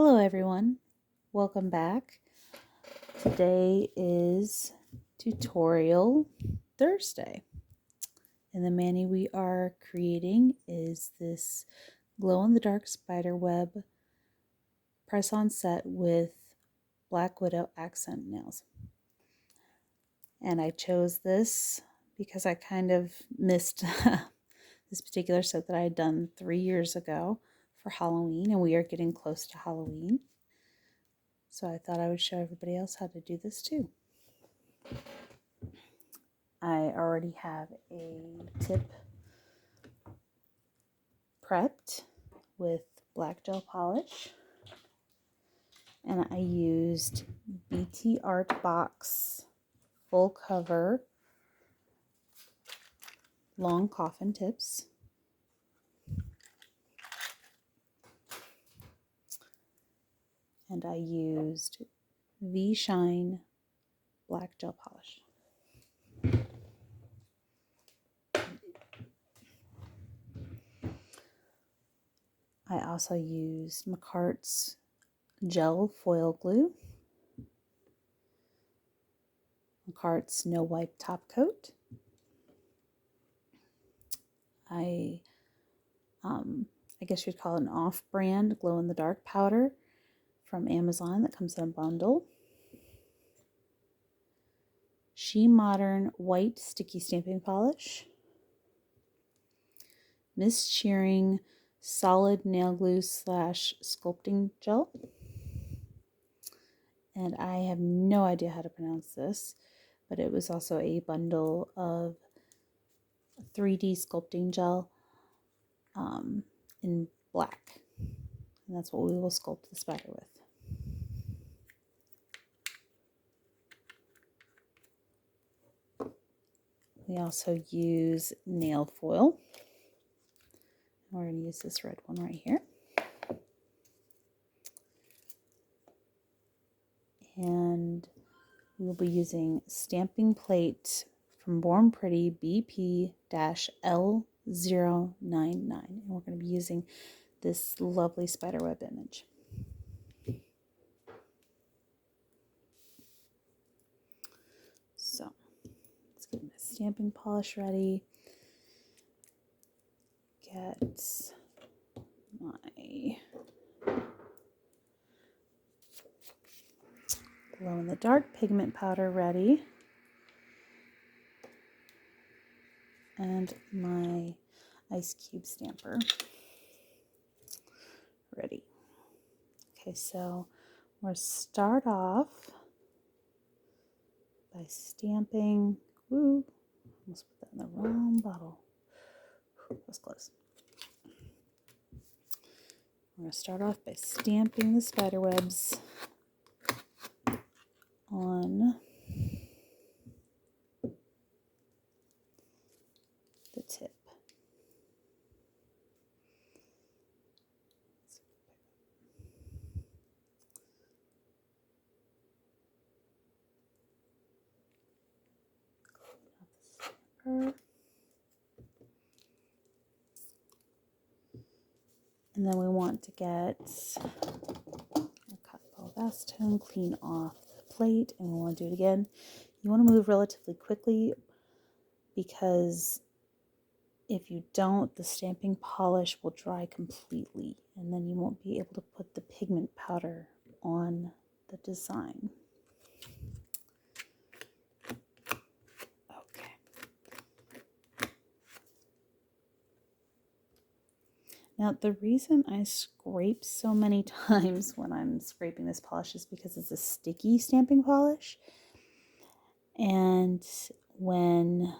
Hello everyone, welcome back. Today is tutorial Thursday, and the mani we are creating is this glow-in-the-dark spider web press-on set with Black Widow accent nails. And I chose this because I kind of missed this particular set that I had done 3 years ago for Halloween, and we are getting close to Halloween. So I thought I would show everybody else how to do this too. I already have a tip prepped with black gel polish, and I used BT Art Box full cover long coffin tips. And I used V-Shine black gel polish. I also used McCart's gel foil glue, McCart's no wipe top coat. I guess you'd call it an off-brand glow-in-the-dark powder from Amazon that comes in a bundle. She Modern white sticky stamping polish. Miss Cheering solid nail glue / sculpting gel. And I have no idea how to pronounce this, but it was also a bundle of 3D sculpting gel in black. And that's what we will sculpt the spider with. We also use nail foil. We're going to use this red one right here. And we will be using stamping plate from Born Pretty BP-L099. And we're going to be using this lovely spiderweb image. So let's get my stamping polish ready. Get my glow-in-the-dark pigment powder ready. And my ice cube stamper ready. Okay, so we're going to start off by stamping. Woo! Almost put that in the wrong bottle. That was close. We're going to start off by stamping the spider webs on the tip. And then we want to get a cotton ball acetone, clean off the plate, and we want to do it again. You want to move relatively quickly because if you don't, the stamping polish will dry completely, and then you won't be able to put the pigment powder on the design. Now, the reason I scrape so many times when I'm scraping this polish is because it's a sticky stamping polish. And when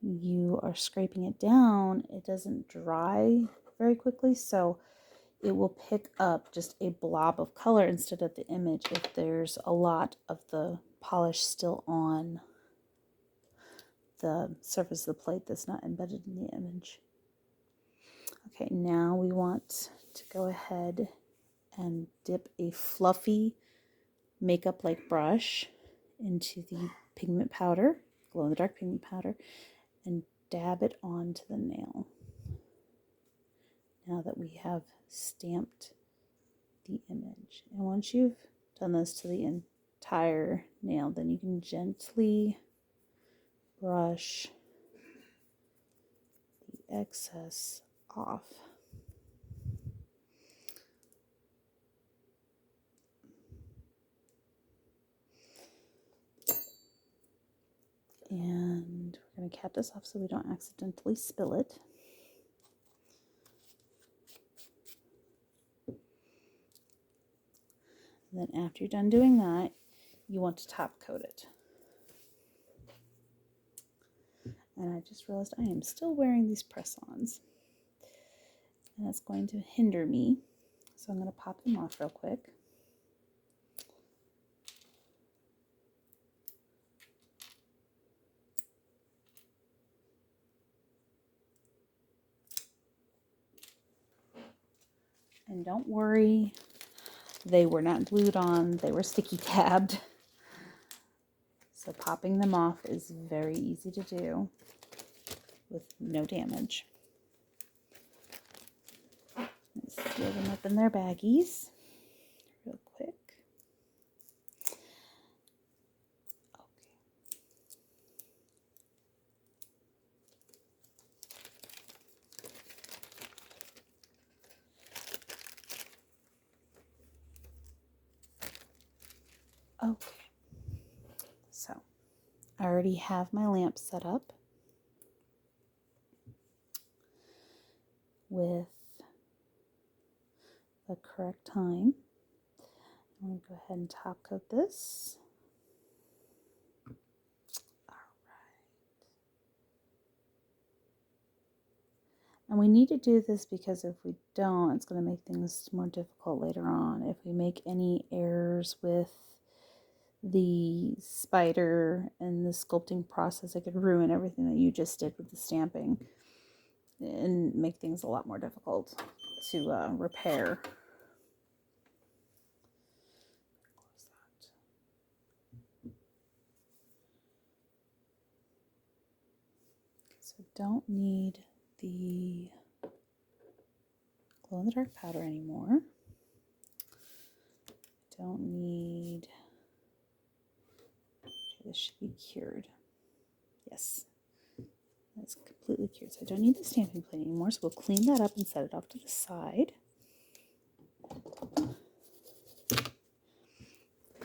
you are scraping it down, it doesn't dry very quickly. So it will pick up just a blob of color instead of the image if there's a lot of the polish still on the surface of the plate that's not embedded in the image. Okay, now we want to go ahead and dip a fluffy makeup-like brush into the pigment powder, glow-in-the-dark pigment powder, and dab it onto the nail. now that we have stamped the image. And once you've done this to the entire nail, then you can gently brush the excess off. And we're going to cap this off so we don't accidentally spill it. And then after you're done doing that, you want to top coat it. And I just realized I am still wearing these press-ons. And that's going to hinder me. So I'm going to pop them off real quick. And don't worry, they were not glued on, they were sticky tabbed. So popping them off is very easy to do with no damage. Let's seal them up in their baggies real quick. Okay, so I already have my lamp set up with the correct time. I'm going to go ahead and top coat this. All right. And we need to do this because if we don't, it's going to make things more difficult later on. If we make any errors with the spider and the sculpting process, it could ruin everything that you just did with the stamping and make things a lot more difficult to repair. So don't need the glow-in-the-dark powder anymore. Don't need, this should be cured. Yes, that's completely cured. So I don't need the stamping plate anymore. So we'll clean that up and set it off to the side.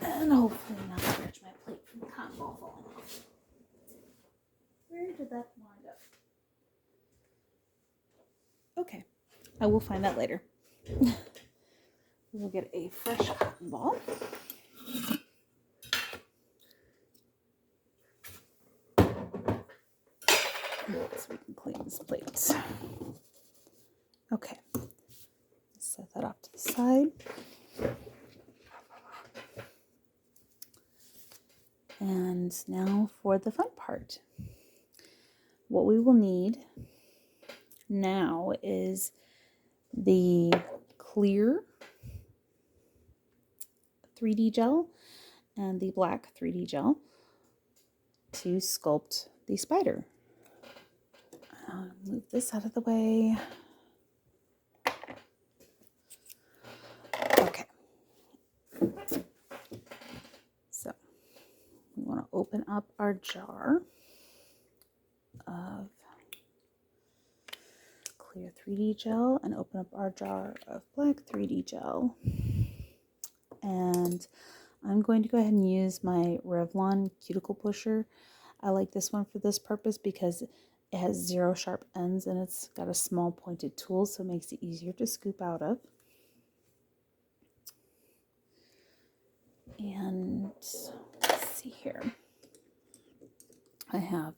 And hopefully not scratch my plate from the cotton ball falling off. Where did that wind up? Okay, I will find that later. We'll get a fresh cotton ball. So we can clean this plate. Okay, set that off to the side. And now for the fun part. What we will need now is the clear 3D gel and the black 3D gel to sculpt the spider. Move this out of the way. Okay. So we want to open up our jar of clear 3D gel and open up our jar of black 3D gel. And I'm going to go ahead and use my Revlon cuticle pusher. I like this one for this purpose because it has 0 sharp ends and it's got a small pointed tool, so it makes it easier to scoop out of. And let's see here. I have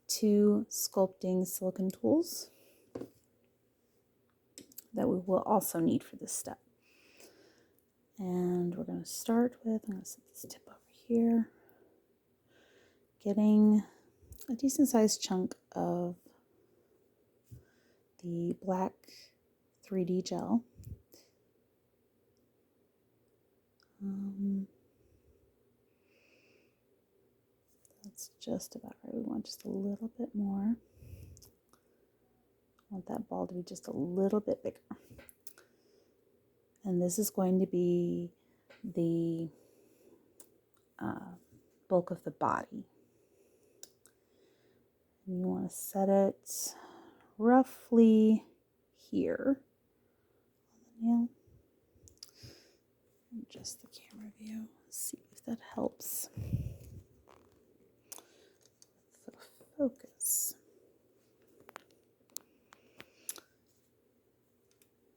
2 sculpting silicone tools that we will also need for this step. And we're going to start with, I'm going to set this tip over here, getting a decent sized chunk of the black 3D gel. That's just about right. We want just a little bit more. want that ball to be just a little bit bigger. And this is going to be the bulk of the body. And you want to set it roughly here on the nail. Adjust the camera view, see if that helps. So focus.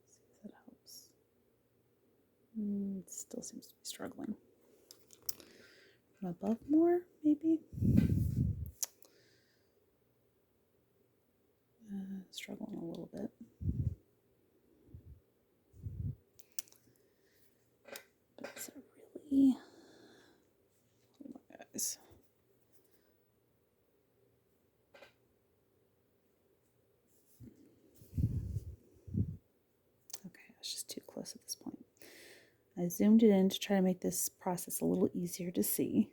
See if that helps. It still seems to be struggling. From above more, maybe. Struggling a little bit. But it's really, hold on guys. Okay, it's just too close at this point. I zoomed it in to try to make this process a little easier to see.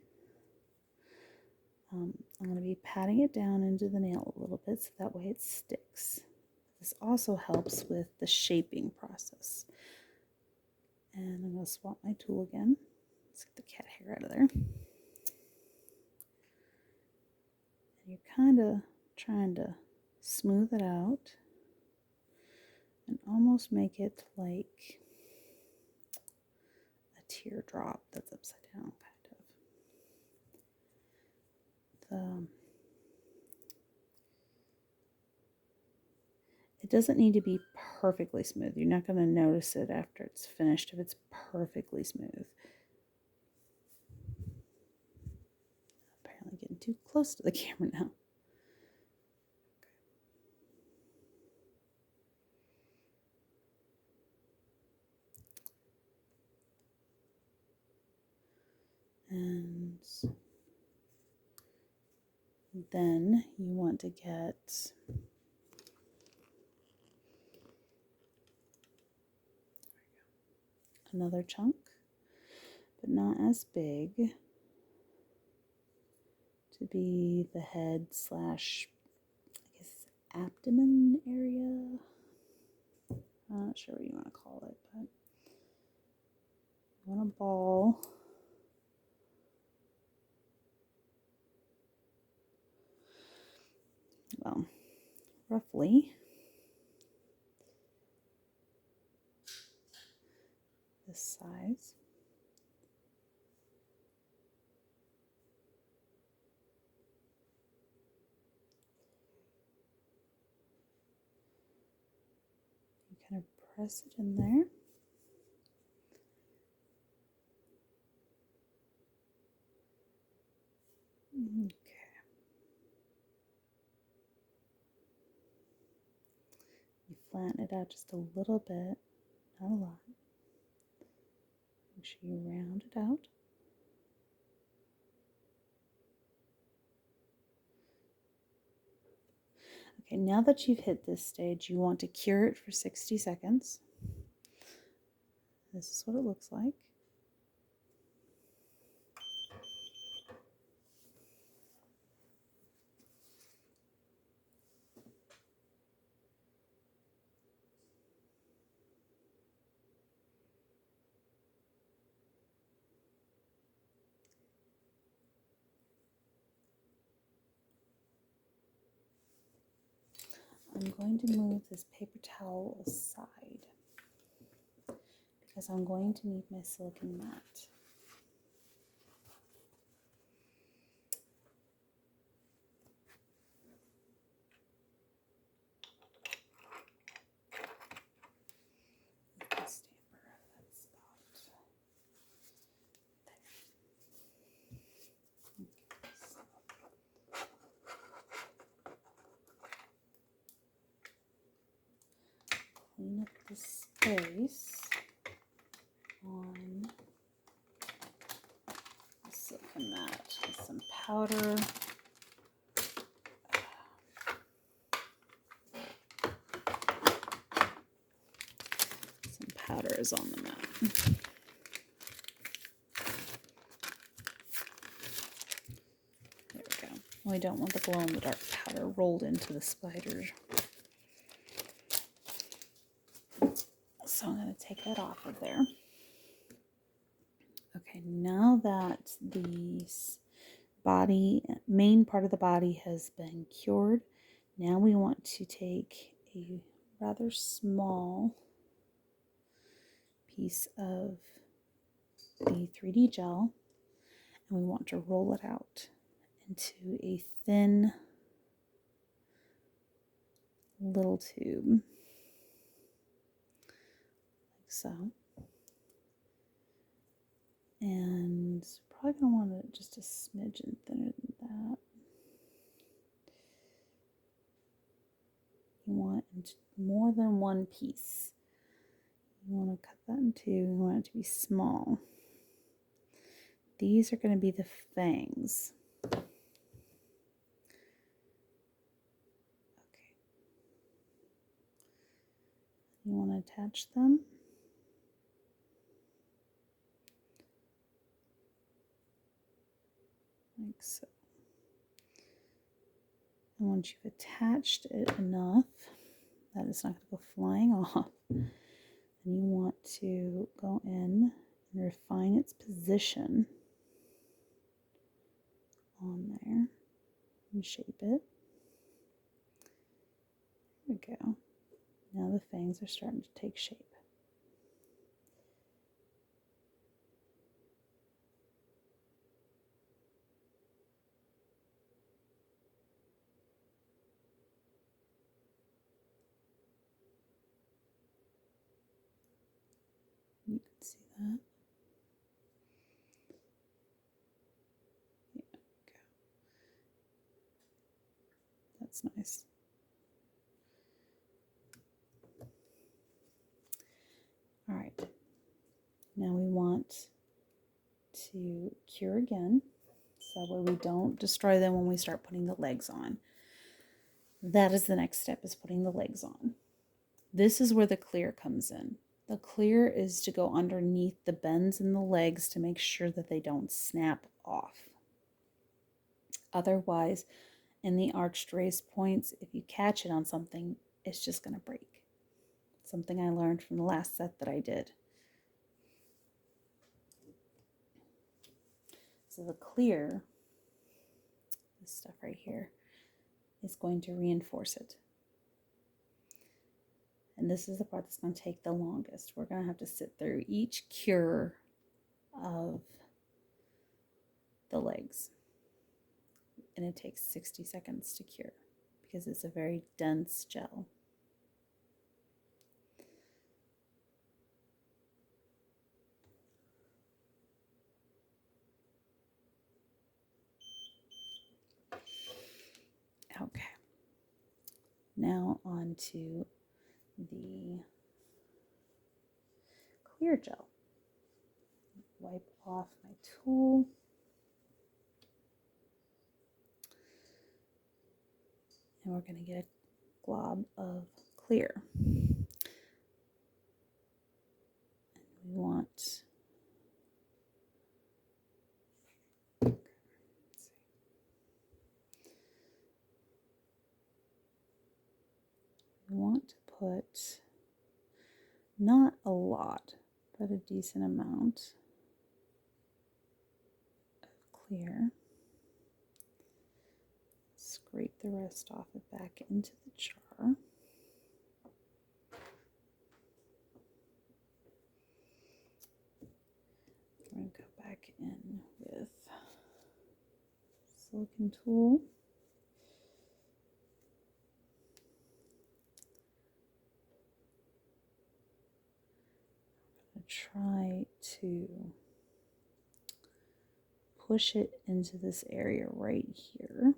I'm going to be patting it down into the nail a little bit so that way it sticks. This also helps with the shaping process. And I'm going to swap my tool again. Let's get the cat hair out of there. And you're kind of trying to smooth it out and almost make it like a teardrop that's upside down, kind of. It doesn't need to be perfectly smooth. You're not going to notice it after it's finished if it's perfectly smooth. Apparently getting too close to the camera now. And then you want to get another chunk, but not as big, to be the head slash, I guess, abdomen area. I'm not sure what you want to call it, but you want a ball. Well, roughly this size. You kind of press it in there. Okay. You flatten it out just a little bit, not a lot. Make sure you round it out. Okay, now that you've hit this stage, you want to cure it for 60 seconds. This is what it looks like. I'm going to move this paper towel aside because I'm going to need my silicone mat. Stamper out of that spot. Clean up the space on the silicone mat with some powder. Some powder is on the mat. There we go. We don't want the glow-in-the-dark powder rolled into the spider. So I'm going to take that off of there. Okay, now that the main part of the body has been cured, now we want to take a rather small piece of the 3D gel and we want to roll it out into a thin little tube, like so. And probably going to want it just a smidgen thinner than that. You want more than one piece. You want to cut that in two. You want it to be small. These are going to be the fangs. Okay. You want to attach them. Like so. And once you've attached it enough that it's not going to go flying off, then you want to go in and refine its position on there and shape it. There we go. Now the fangs are starting to take shape. You can see that. Yeah, okay. That's nice. All right. Now we want to cure again, so that way we don't destroy them when we start putting the legs on. That is the next step, is putting the legs on. This is where the clear comes in. The clear is to go underneath the bends in the legs to make sure that they don't snap off. Otherwise, in the arched raised points, if you catch it on something, it's just going to break. Something I learned from the last set that I did. So the clear, this stuff right here, is going to reinforce it. And this is the part that's going to take the longest. We're going to have to sit through each cure of the legs. And it takes 60 seconds to cure because it's a very dense gel. Okay. Now on to the clear gel. Wipe off my tool. And we're going to get a glob of clear. And we want, to put not a lot, but a decent amount of clear. Scrape the rest off it back into the jar. We're going to go back in with silicone tool. I'm going to try to push it into this area right here.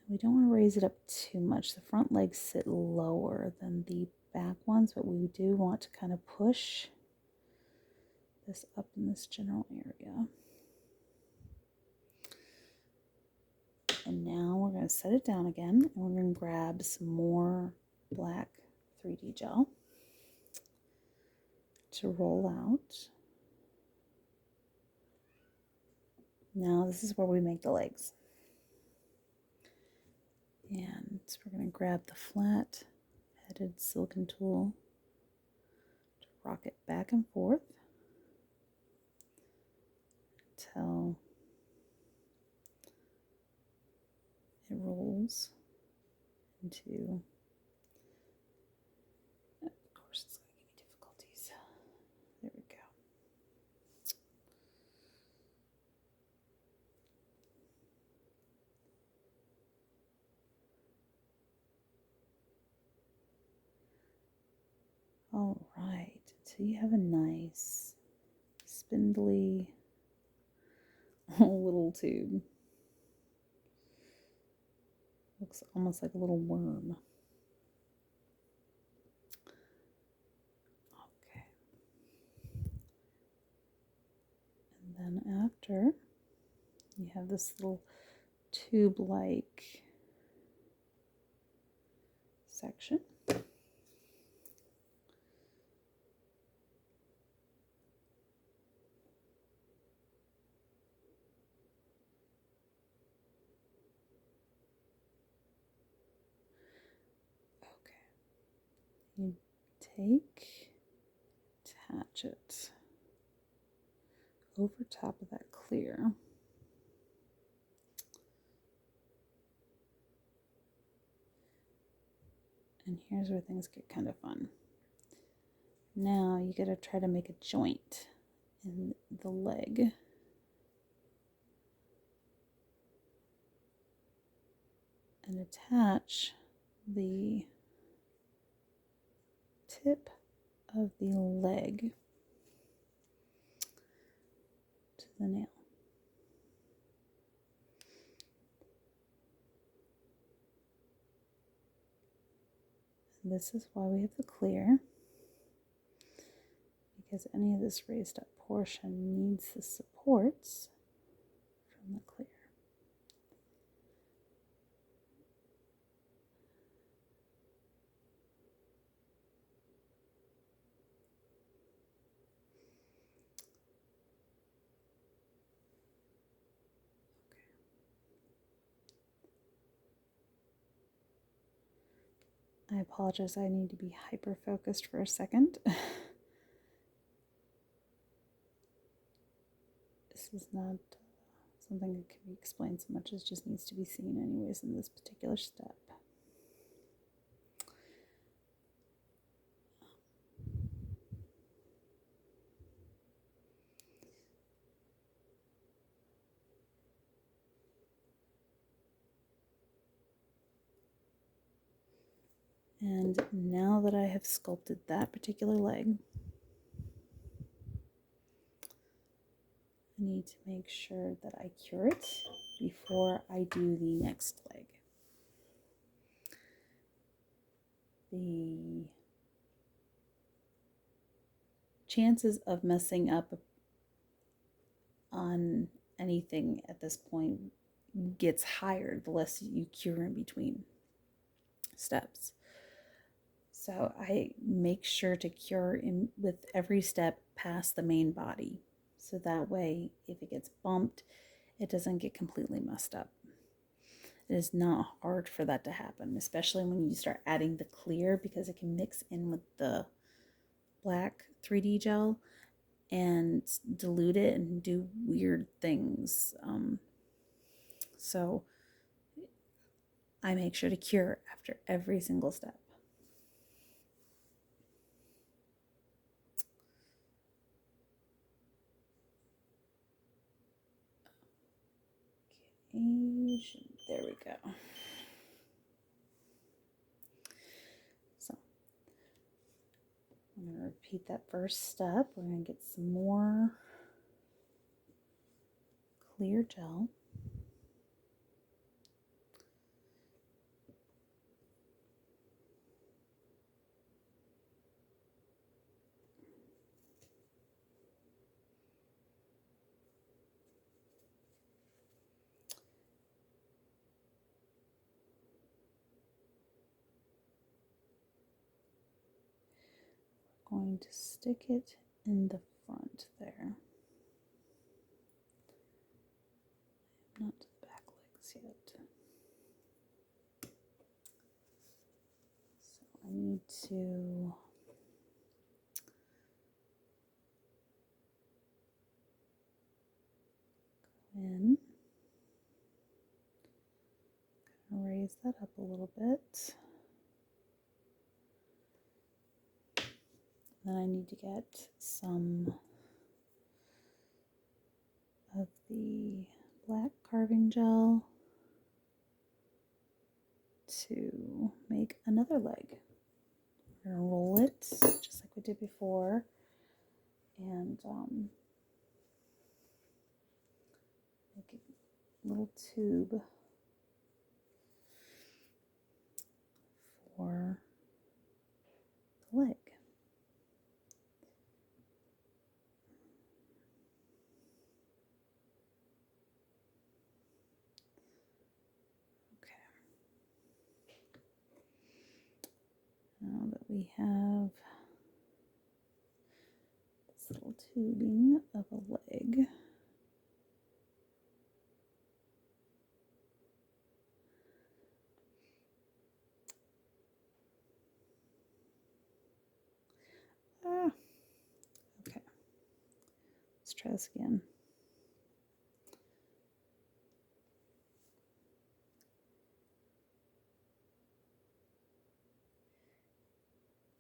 We don't want to raise it up too much. The front legs sit lower than the back ones, but we do want to kind of push this up in this general area. And now we're going to set it down again, and we're going to grab some more black 3D gel to roll out. Now this is where we make the legs. So we're going to grab the flat headed silicone tool to rock it back and forth until it rolls into, of course it's going to give me difficulties. There we go. All right, so you have a nice spindly little tube. Looks almost like a little worm. Okay. And then after, you have this little tube-like section. You take, attach it over top of that clear. And here's where things get kind of fun. Now you gotta try to make a joint in the leg. And attach the tip of the leg to the nail. And this is why we have the clear, because any of this raised up portion needs the supports from the clear. I apologize, I need to be hyper focused for a second. This is not something that can be explained so much as just needs to be seen anyways in this particular step. And now that I have sculpted that particular leg, I need to make sure that I cure it before I do the next leg. The chances of messing up on anything at this point gets higher the less you cure in between steps. So I make sure to cure in with every step past the main body. So that way, if it gets bumped, it doesn't get completely messed up. It is not hard for that to happen, especially when you start adding the clear, because it can mix in with the black 3D gel and dilute it and do weird things. So I make sure to cure after every single step. There we go. So I'm going to repeat that first step. We're going to get some more clear gel. Going to stick it in the front there. Not to the back legs yet. need to go in, raise that up a little bit. Then I need to get some of the black carving gel to make another leg. We're going to roll it just like we did before, and make a little tube for the leg. Now that we have this little tubing of a leg, okay, let's try this again.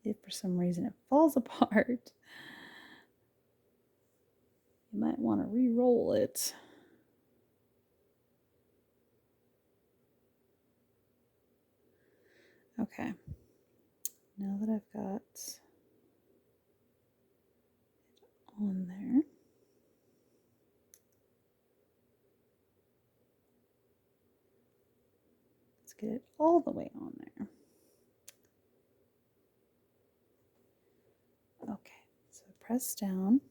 If for some reason it falls apart, you might want to re-roll it. Okay, now that I've got it on there, let's get it all the way on there. Okay, so press down.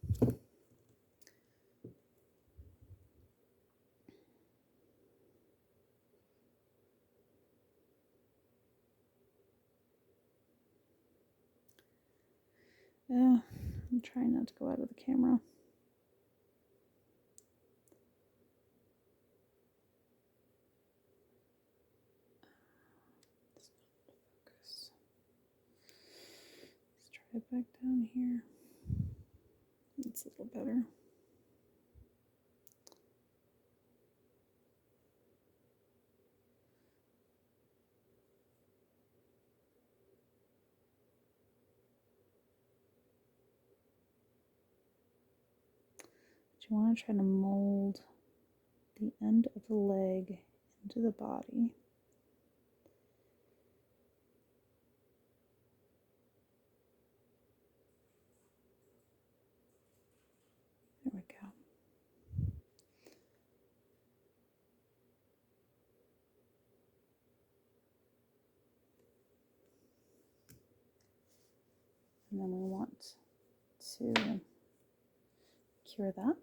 I'm trying not to go out of the camera. It's not focus. Let's try it back down here. It's a little better. You want to try to mold the end of the leg into the body. There we go. And then we want to cure that.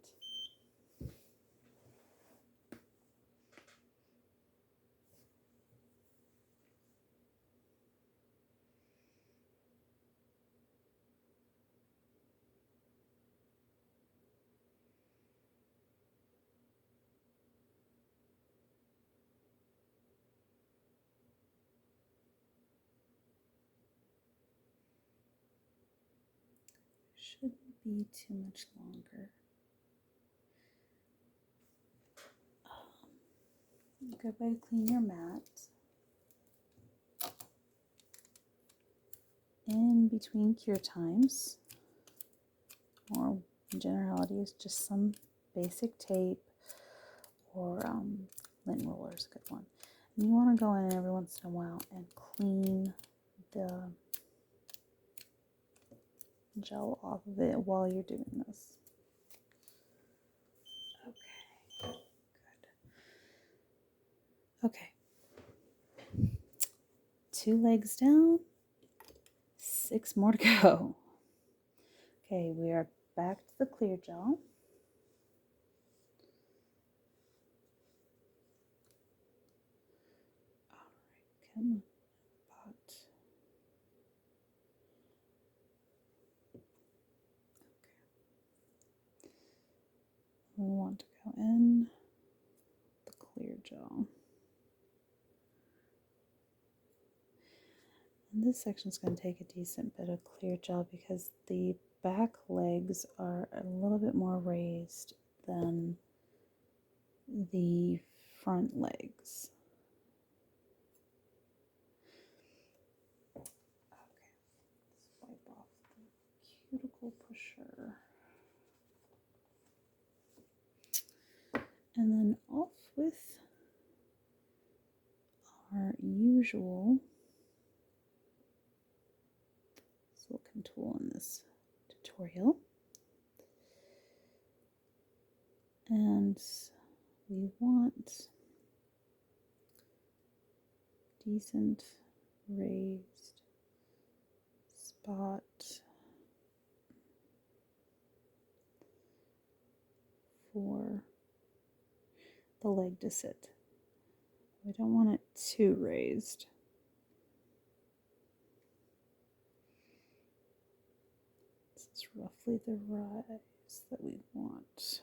Shouldn't be too much longer. Good way to clean your mat. In between cure times, or in generality, is just some basic tape or lint roller is a good one. And you want to go in every once in a while and clean the gel off of it while you're doing this. Okay, good. Okay, 2 legs down, 6 more to go. Okay, we are back to the clear gel. All right, come on, pot. Okay. We want to go in the clear gel. And this section is going to take a decent bit of clear gel because the back legs are a little bit more raised than the front legs. Okay, let's wipe off the cuticle pusher. And then off with our usual silicone tool in this tutorial. And we want decent raised spot for the leg to sit. We don't want it too raised. This is roughly the rise that we want.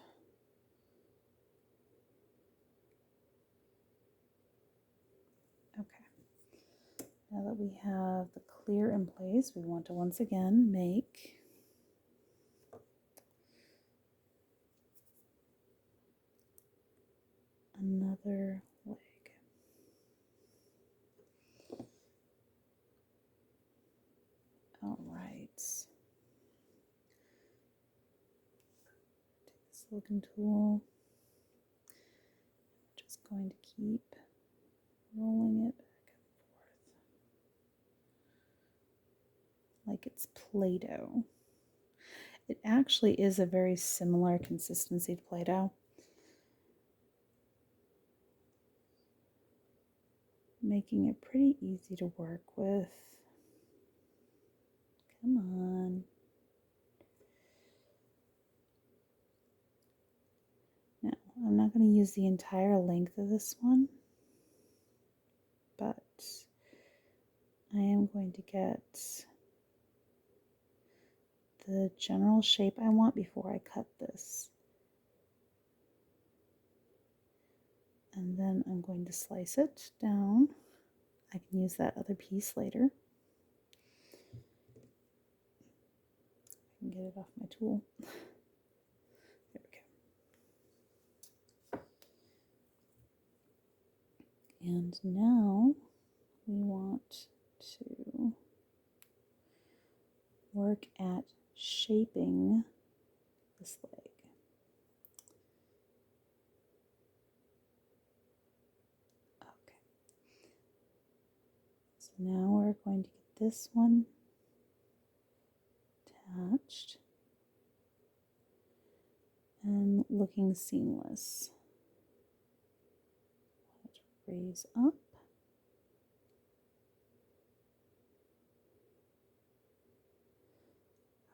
Okay, now that we have the clear in place, we want to once again make another leg. All right. Take the silicone tool. Just going to keep rolling it back and forth like it's Play-Doh. It actually is a very similar consistency to Play-Doh. Making it pretty easy to work with. Come on. Now, I'm not going to use the entire length of this one, but I am going to get the general shape I want before I cut this. And then I'm going to slice it down. I can use that other piece later. I can get it off my tool. There we go. And now we want to work at shaping this leg. Okay. So now we're going to get this one attached and looking seamless. Raise up.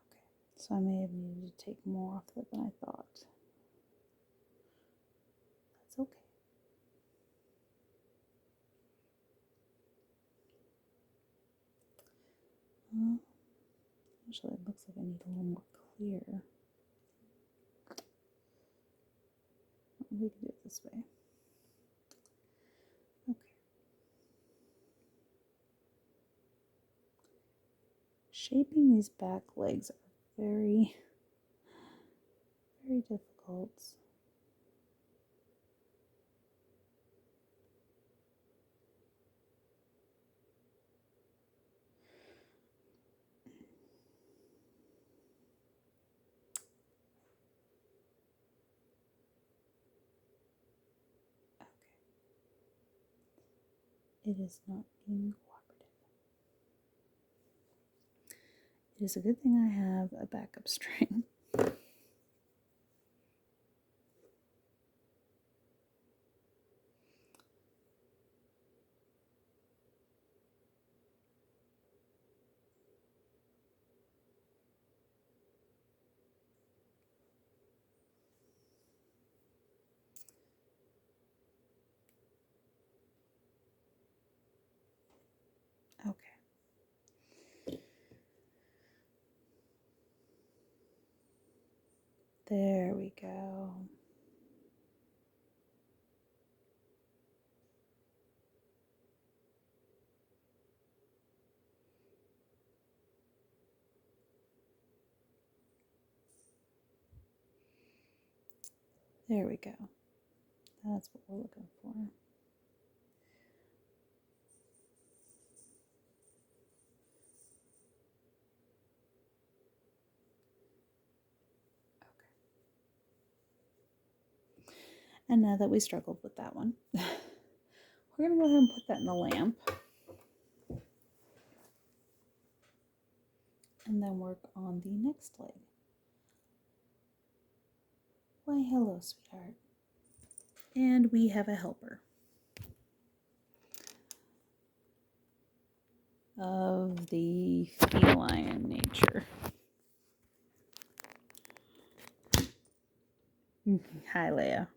Okay, so I may have needed to take more off it than I thought. That's okay. Actually, it looks like I need a little more clear. We can do it this way. Okay. Shaping these back legs are very, very difficult. It is not being cooperative. It is a good thing I have a backup string. Okay. There we go. There we go. That's what we're looking for. And now that we struggled with that one, we're going to go ahead and put that in the lamp. And then work on the next leg. Why, hello, sweetheart. And we have a helper of the feline nature. Hi, Leia.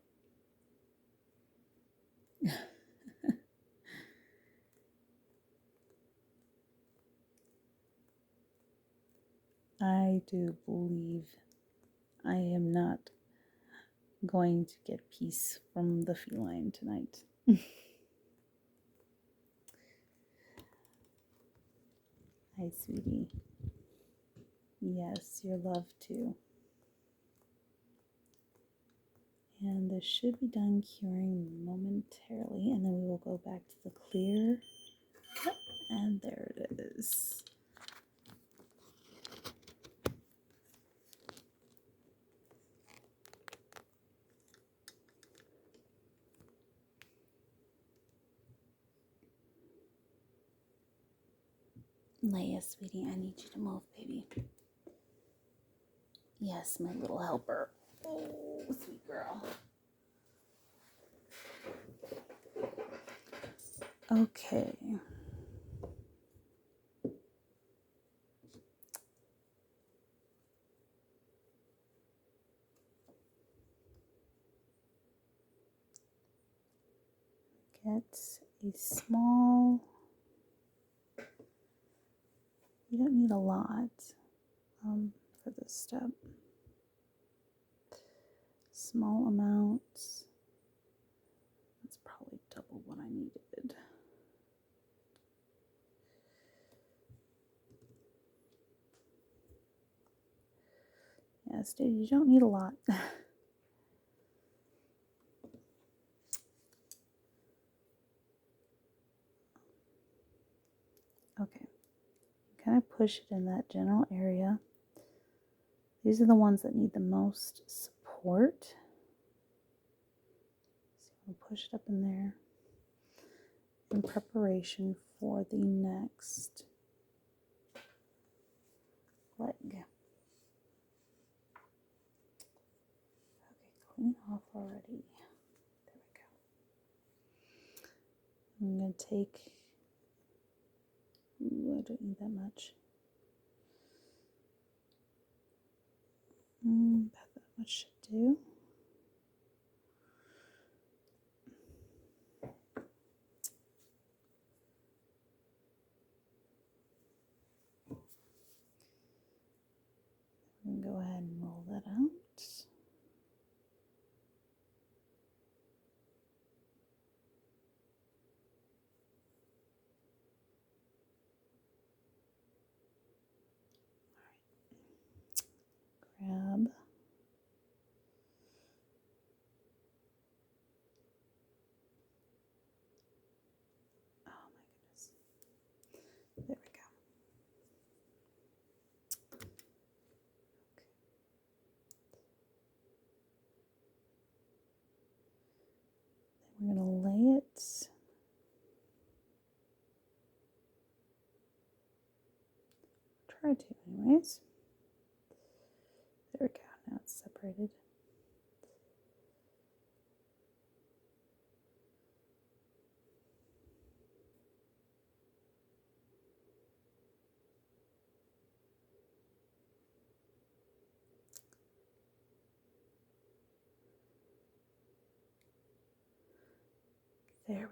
I do believe I am not going to get peace from the feline tonight. Hi, sweetie. Yes, your love too. And this should be done curing momentarily, and then we will go back to the clear. And there it is. Leia, sweetie, I need you to move, baby. Yes, my little helper. Oh, sweet girl. Okay. Get a small, you don't need a lot for this step. Small amounts. That's probably double what I needed. Yes, dude, you don't need a lot. Okay, kind of push it in that general area. These are the ones that need the most support. So I'm going to push it up in there in preparation for the next leg. Okay, clean off already. There we go. I'm going to take, I don't need that much. About that much should do. I'm going to go ahead and roll that out. Grab. Oh my goodness. There we go. Okay. Then we're going to lay it try to anyways. There we go. Now it's separated. There we go.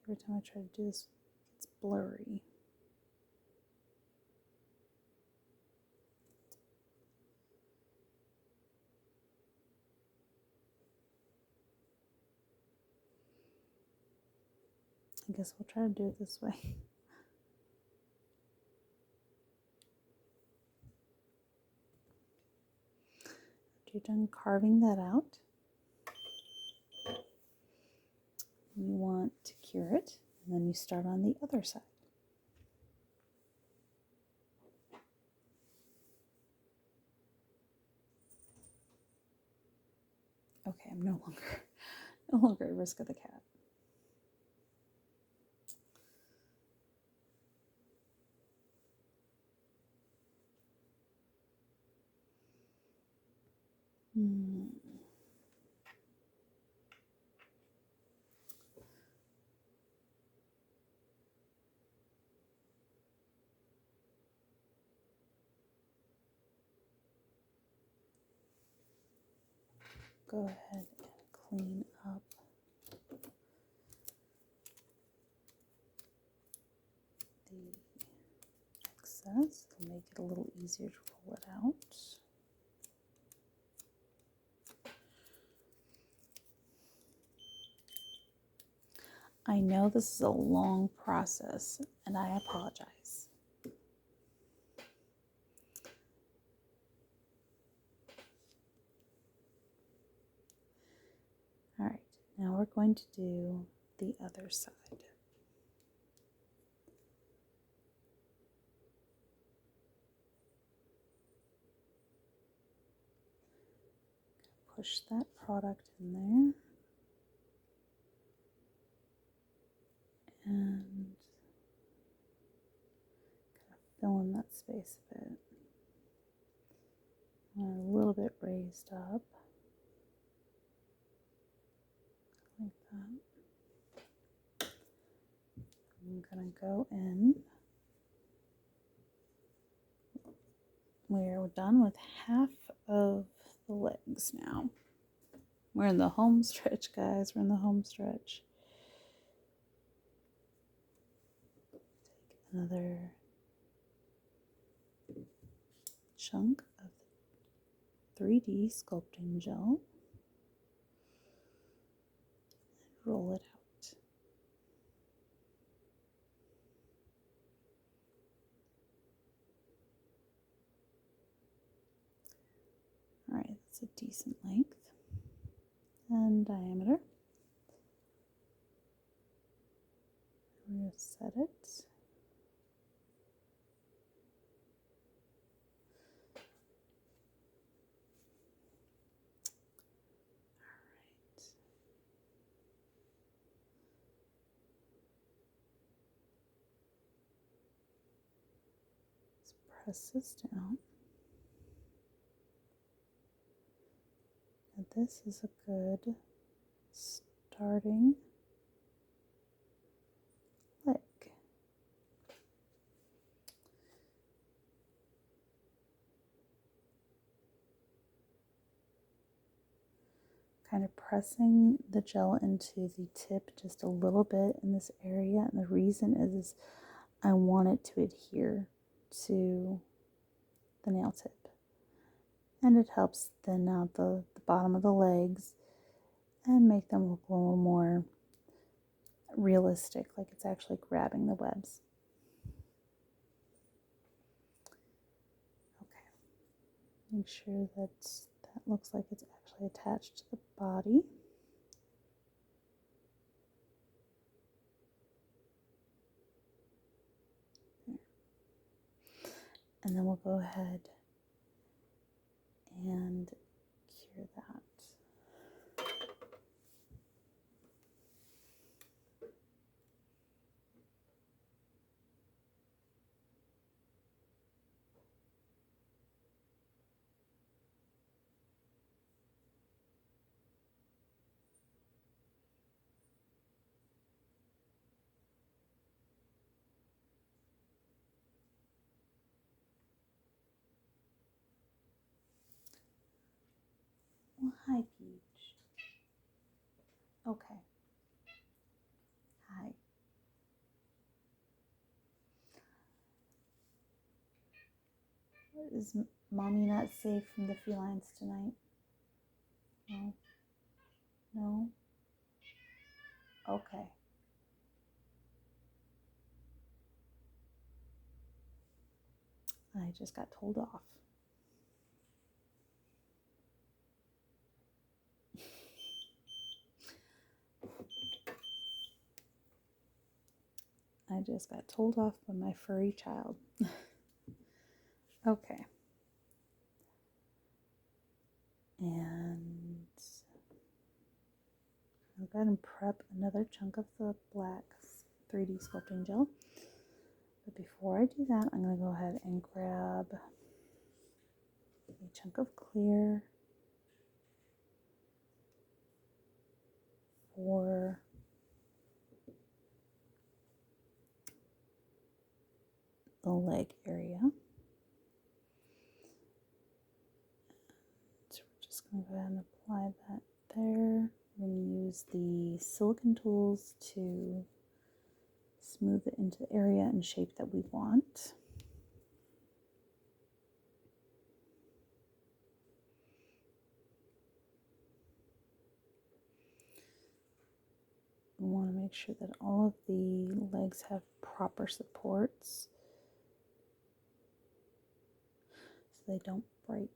every time I try to do this, it's blurry. I guess we'll try to do it this way. After you're done carving that out, you want to cure it, and then you start on the other side. Okay, I'm no longer at risk of the cat. Go ahead and clean up the excess to make it a little easier to roll it out. I know this is a long process, and I apologize. All right, now we're going to do the other side. Push that product in there. And kind of fill in that space a bit. A little bit raised up. Like that. I'm going to go in. We're done with half of the legs now. We're in the home stretch, guys. We're in the home stretch. Take another chunk of 3D sculpting gel and roll it out. All right, that's a decent length and diameter. We're going to set it. Press this down. And this is a good starting leg. Kind of pressing the gel into the tip just a little bit in this area, and the reason is I want it to adhere to the nail tip, and it helps thin out the bottom of the legs and make them look a little more realistic, like it's actually grabbing the webs. Okay, make sure that looks like it's actually attached to the body. There. And then we'll go ahead and cure that. Well, hi, Peach. Okay. Hi. Is mommy not safe from the felines tonight? No. No? Okay. I just got told off. I just got told off by my furry child. Okay. And I'll go ahead and prep another chunk of the black 3D sculpting gel. But before I do that, I'm going to go ahead and grab a chunk of clear for the leg area. So we're just going to go ahead and apply that there. We're going to use the silicone tools to smooth it into the area and shape that we want. We want to make sure that all of the legs have proper supports so they don't break.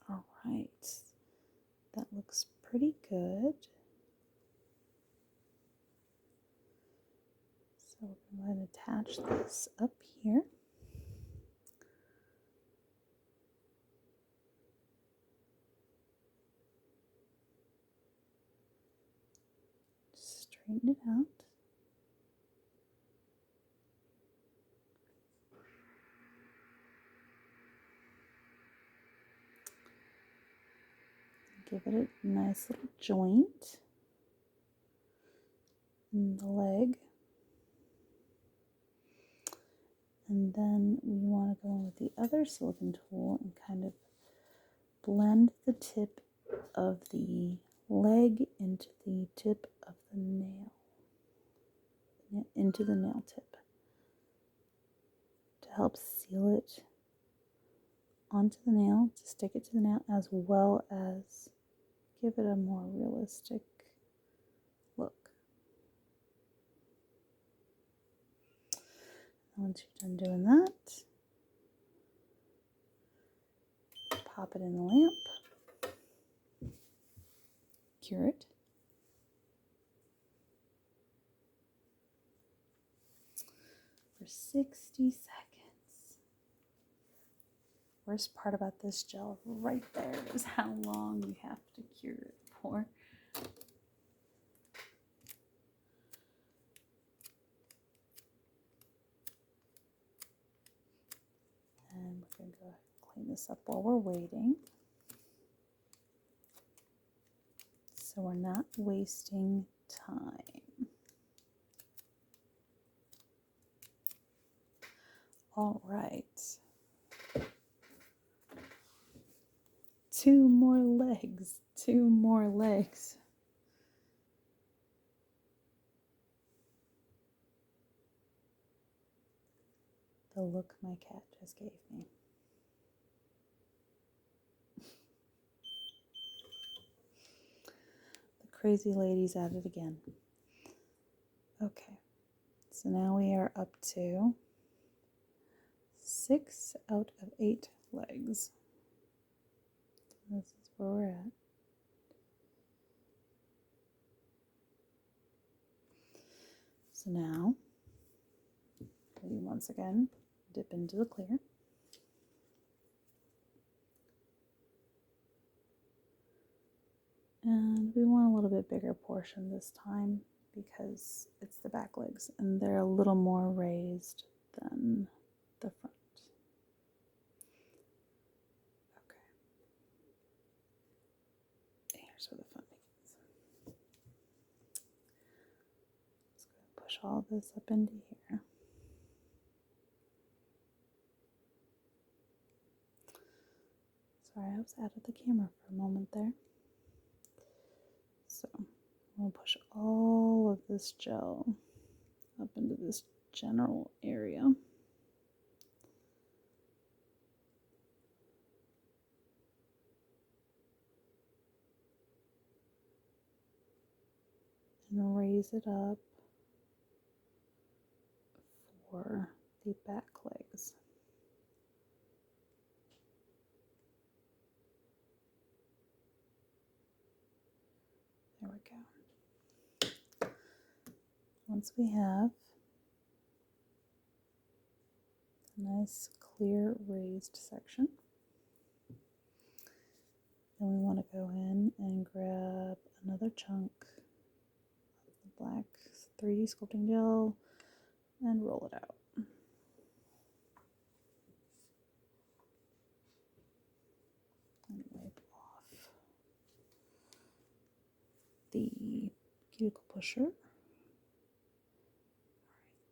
All right, that looks pretty good. So we're going to attach this up here. Straighten it out. Give it a nice little joint in the leg. And then we want to go in with the other silicone tool and kind of blend the tip of the leg into the tip of the nail, into the nail tip, to help seal it onto the nail, to stick it to the nail, as well as give it a more realistic look. Once you're done doing that, pop it in the lamp, cure it. For 60 seconds. Worst part about this gel right there is how long you have to cure it for. And we're going to go ahead and clean this up while we're waiting, so we're not wasting time. All right. 2 more legs. 2 more legs. The look my cat just gave me. The crazy lady's at it again. Okay, so now we are up to 6 out of 8 legs. This is where we're at. So now, we once again dip into the clear. And we want a little bit bigger portion this time because it's the back legs and they're a little more raised than the front. Okay. Here's where the fun begins. Let's go and push all this up into here. Sorry, I was out of the camera for a moment there. So I'm going to push all of this gel up into this general area. And raise it up for the back legs. There we go. Once we have a nice clear raised section, then we want to go in and grab another chunk of the black 3D sculpting gel and roll it out. And wipe off the cuticle pusher. Alright,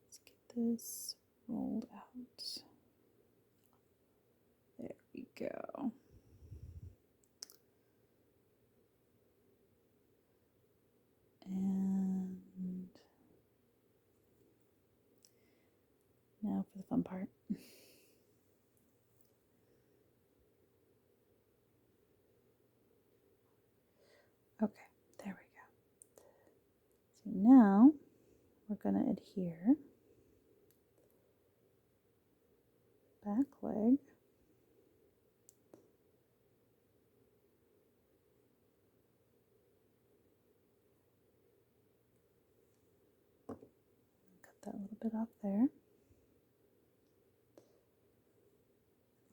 let's get this rolled out. There we go. And now for the fun part. Okay, there we go. So now we're going to adhere back leg. Cut that little bit off there.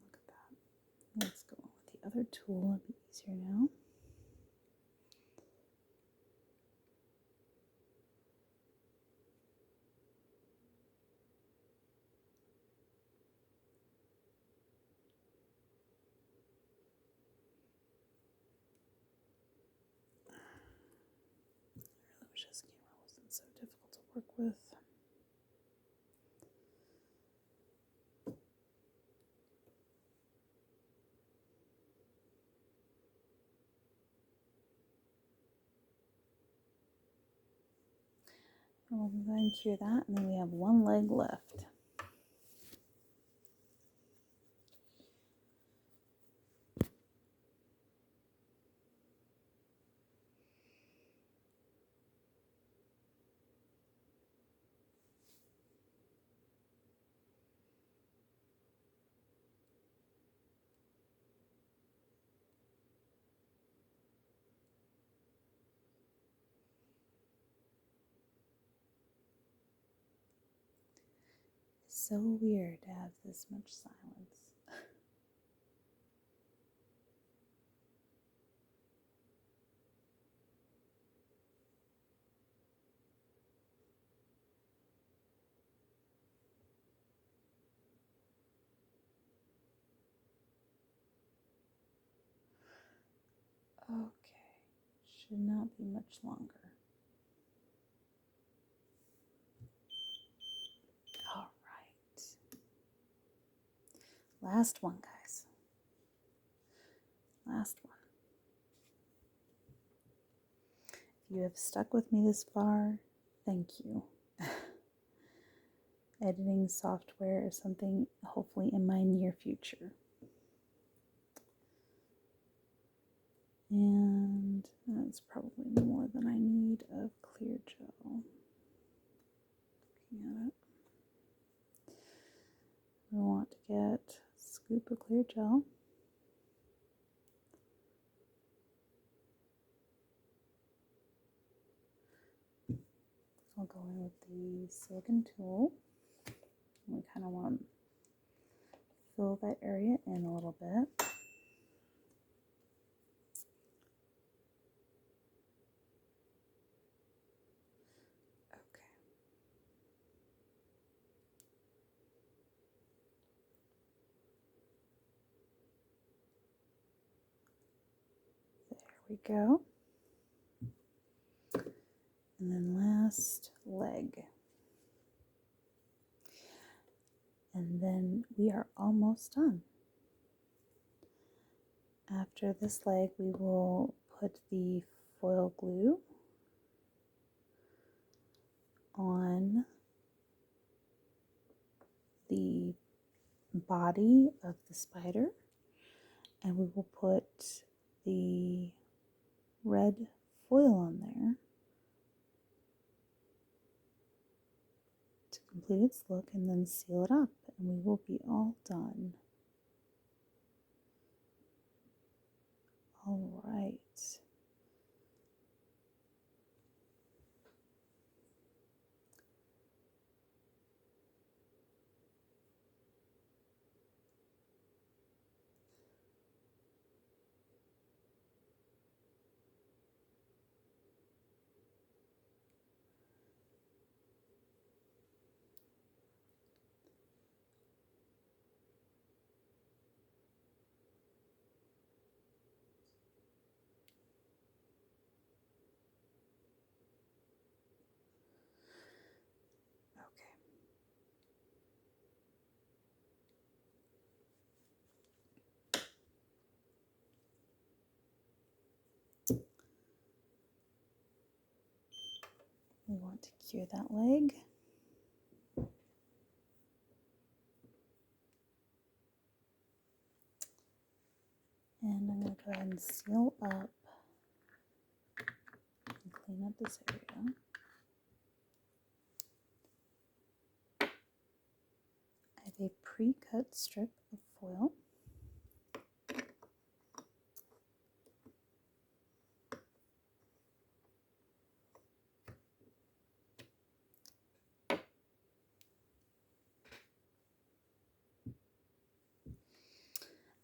Look at that. Let's go on with the other tool. It'll be easier now. I wish this camera wasn't so difficult to work with. And we'll go ahead and cure that, and then we have one leg left. It's so weird to have this much silence. Okay, should not be much longer. All right. Last one, guys. Last one. If you have stuck with me this far, thank you. Editing software is something hopefully in my near future. And that's probably more than I need of clear gel. Looking at it. We want to get a scoop of clear gel. I'll go in with the silicone tool. We kind of want to fill that area in a little bit. Okay. There we go. And then last leg. And then we are almost done. After this leg, we will put the foil glue on the body of the spider, and we will put the red foil on there to complete its look, and then seal it up, and we will be all done. All right. We want to cure that leg. And I'm going to go ahead and seal up and clean up this area. I have a pre-cut strip of foil.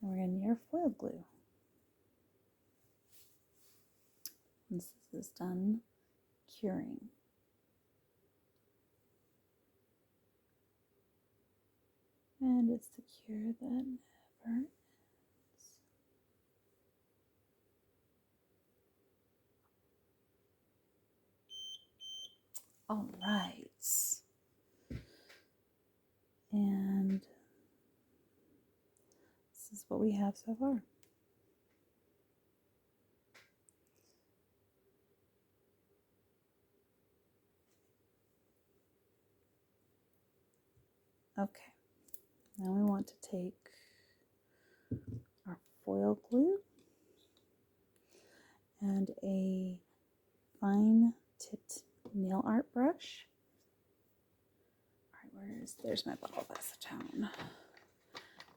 And we're going to need our foil glue. Once this is done curing, and it's the cure that never ends. All right. And this is what we have so far. Okay. Now we want to take our foil glue and a fine tipped nail art brush. All right, there's my bottle of acetone.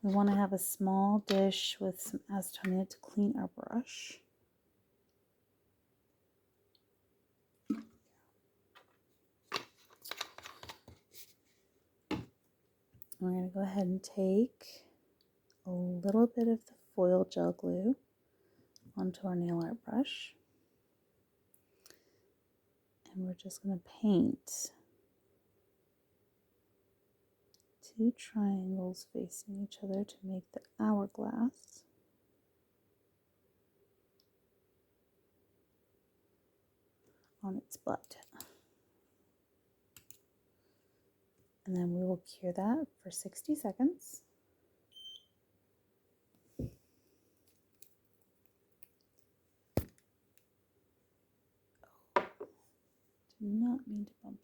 We want to have a small dish with some acetone in it to clean our brush. We're going to go ahead and take a little bit of the foil gel glue onto our nail art brush. And we're just going to paint 2 triangles facing each other to make the hourglass. On its butt. And then we will cure that for 60 seconds. Oh, did not mean to bump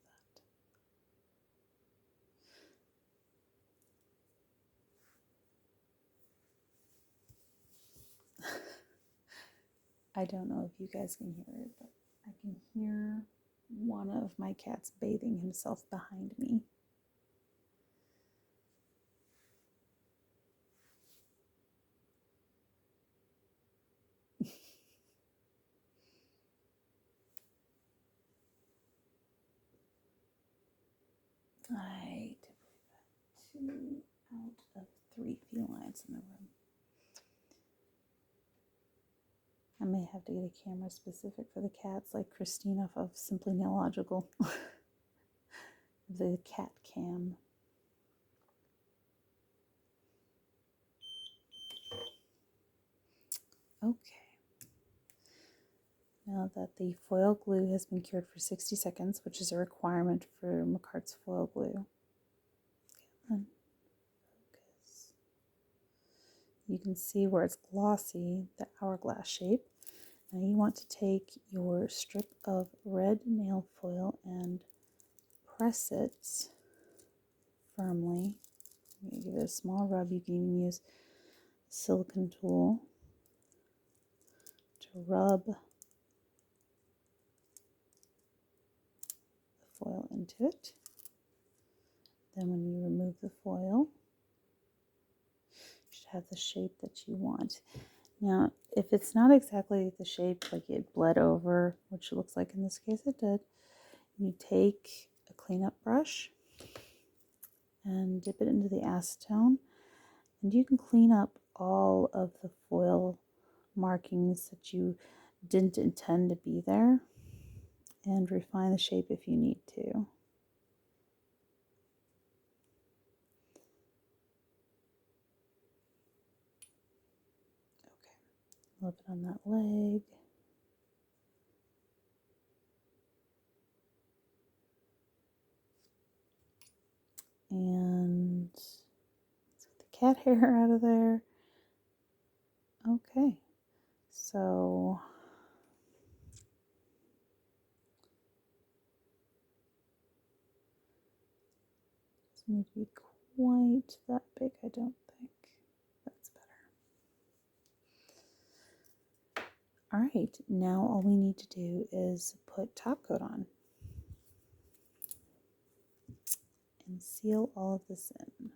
that. I don't know if you guys can hear it, but I can hear one of my cats bathing himself behind me. I typically got 2 out of 3 felines in the room. I may have to get a camera specific for the cats, like Christine off of Simply Nailogical. The cat cam. Okay. Now that the foil glue has been cured for 60 seconds, which is a requirement for McCart's foil glue, focus. you can see where it's glossy, the hourglass shape. Now you want to take your strip of red nail foil and press it firmly. You give it a small rub. You can even use a silicone tool to rub the foil into it. Then when you remove the foil, you should have the shape that you want. Now, if it's not exactly the shape, like it bled over, which it looks like in this case it did, you take a cleanup brush and dip it into the acetone, and you can clean up all of the foil markings that you didn't intend to be there and refine the shape if you need to. Okay, a little bit on that leg. And let's get the cat hair out of there. Okay, so doesn't need to be quite that big, I don't think. That's better. All right, now all we need to do is put top coat on and seal all of this in.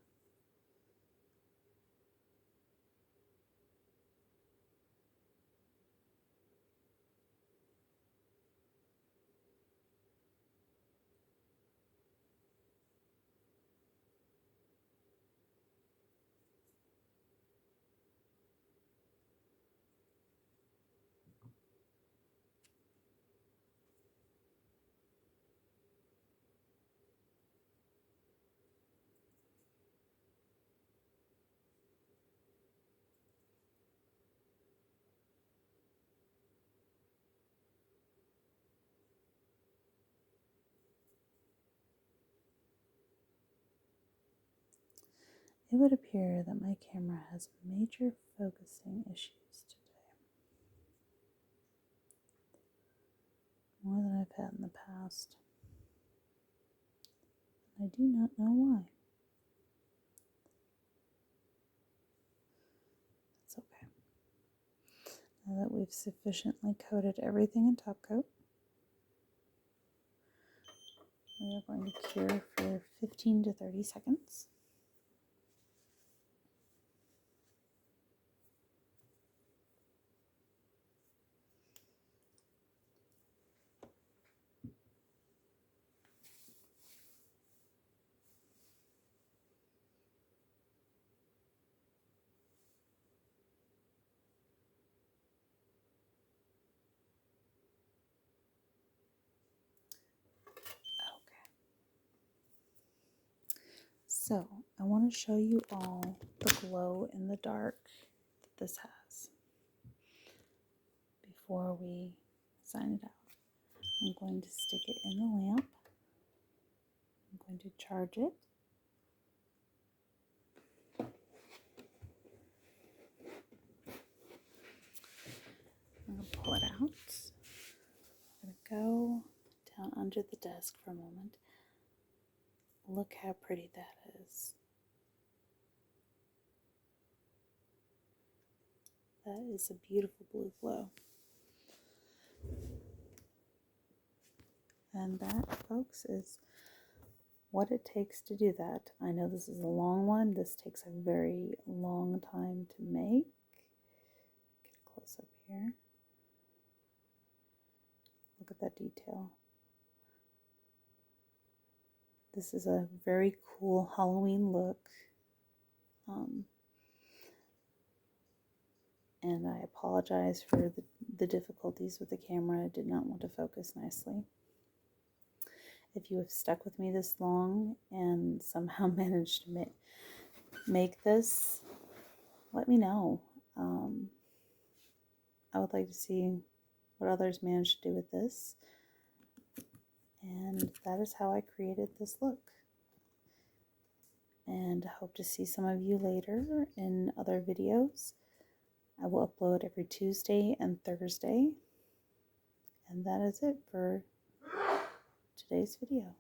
It would appear that my camera has major focusing issues today, more than I've had in the past. I do not know why. It's okay. Now that we've sufficiently coated everything in top coat, we are going to cure for 15 to 30 seconds. Okay. So I want to show you all the glow in the dark that this has before we sign it out. I'm going to stick it in the lamp. I'm going to charge it. I'm going to pull it out. I'm going to go down under the desk for a moment. Look how pretty that is. That is a beautiful blue glow. And that, folks, is what it takes to do that. I know this is a long one. This takes a very long time to make. Get a close up here. Look at that detail. This is a very cool Halloween look. And I apologize for the difficulties with the camera. I did not want to focus nicely. If you have stuck with me this long and somehow managed to make this, let me know. I would like to see what others managed to do with this. And that is how I created this look. and hope to see some of you later in other videos. I will upload every Tuesday and Thursday. And that is it for today's video.